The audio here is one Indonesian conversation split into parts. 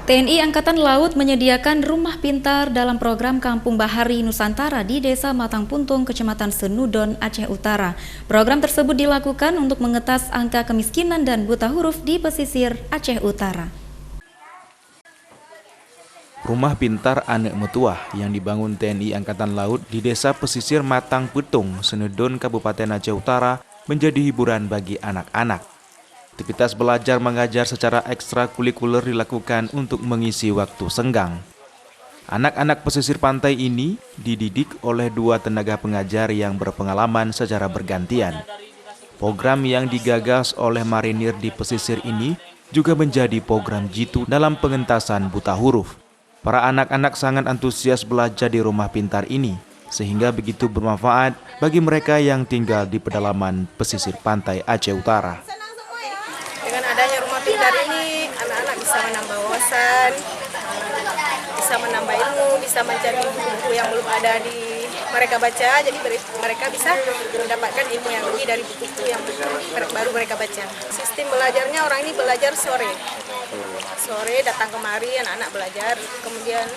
TNI Angkatan Laut menyediakan rumah pintar dalam program Kampung Bahari Nusantara di Desa Matang Puntung, Kecamatan Senudon, Aceh Utara. Program tersebut dilakukan untuk mengetas angka kemiskinan dan buta huruf di pesisir Aceh Utara. Rumah pintar anak metuah yang dibangun TNI Angkatan Laut di Desa Pesisir Matang Puntung, Senudon, Kabupaten Aceh Utara menjadi hiburan bagi anak-anak. Aktivitas belajar mengajar secara ekstrakurikuler dilakukan untuk mengisi waktu senggang. Anak-anak pesisir pantai ini dididik oleh 2 tenaga pengajar yang berpengalaman secara bergantian. Program yang digagas oleh marinir di pesisir ini juga menjadi program jitu dalam pengentasan buta huruf. Para anak-anak sangat antusias belajar di rumah pintar ini, sehingga begitu bermanfaat bagi mereka yang tinggal di pedalaman pesisir pantai Aceh Utara. Dengan adanya rumah pintar ini, anak-anak bisa menambah wawasan, bisa menambah ilmu, bisa mencari buku yang belum ada di mereka baca, jadi mereka bisa mendapatkan ilmu yang lebih dari buku yang baru mereka baca. Sistem belajarnya orang ini belajar sore datang kemari anak-anak belajar, kemudian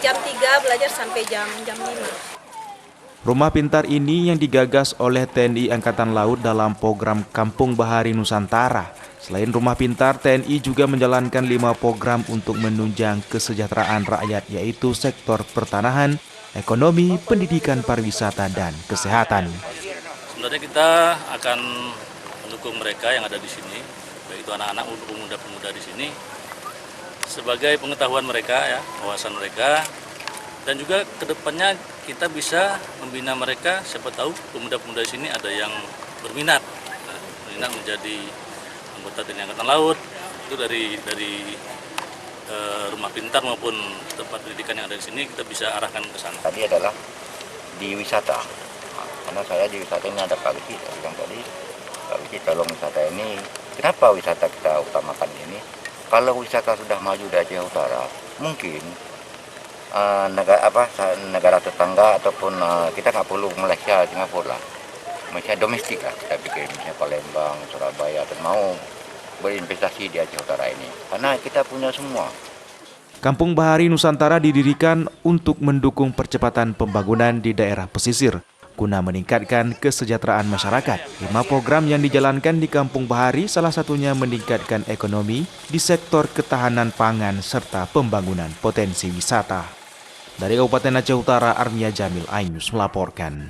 jam 3 belajar sampai jam 5. Rumah pintar ini yang digagas oleh TNI Angkatan Laut dalam program Kampung Bahari Nusantara. Selain rumah pintar, TNI juga menjalankan 5 program untuk menunjang kesejahteraan rakyat, yaitu sektor pertanahan, ekonomi, pendidikan, pariwisata, dan kesehatan. Sebenarnya kita akan mendukung mereka yang ada di sini, baik itu anak-anak maupun pemuda-pemuda di sini, sebagai pengetahuan mereka, ya, wawasan mereka. Dan juga kedepannya kita bisa membina mereka, siapa tahu pemuda-pemuda di sini ada yang berminat menjadi anggota TNI Angkatan Laut, itu dari rumah pintar maupun tempat pendidikan yang ada di sini kita bisa arahkan ke sana. Tadi adalah di wisata, karena saya di wisata ini ada Pak Wiki, yang tadi Pak Wiki tolong wisata ini. Kenapa wisata kita utamakan ini? Kalau wisata sudah maju di Aceh Utara, mungkin negara tetangga ataupun kita nggak perlu Malaysia, Singapura lah, misalnya domestik lah, kita pikir misalnya Palembang, Surabaya, atau mau berinvestasi di Aceh Utara ini, karena kita punya semua. Kampung Bahari Nusantara didirikan untuk mendukung percepatan pembangunan di daerah pesisir, guna meningkatkan kesejahteraan masyarakat. 5 program yang dijalankan di Kampung Bahari salah satunya meningkatkan ekonomi di sektor ketahanan pangan serta pembangunan potensi wisata. Dari Kabupaten Aceh Utara, Armia Jamil, iNews melaporkan.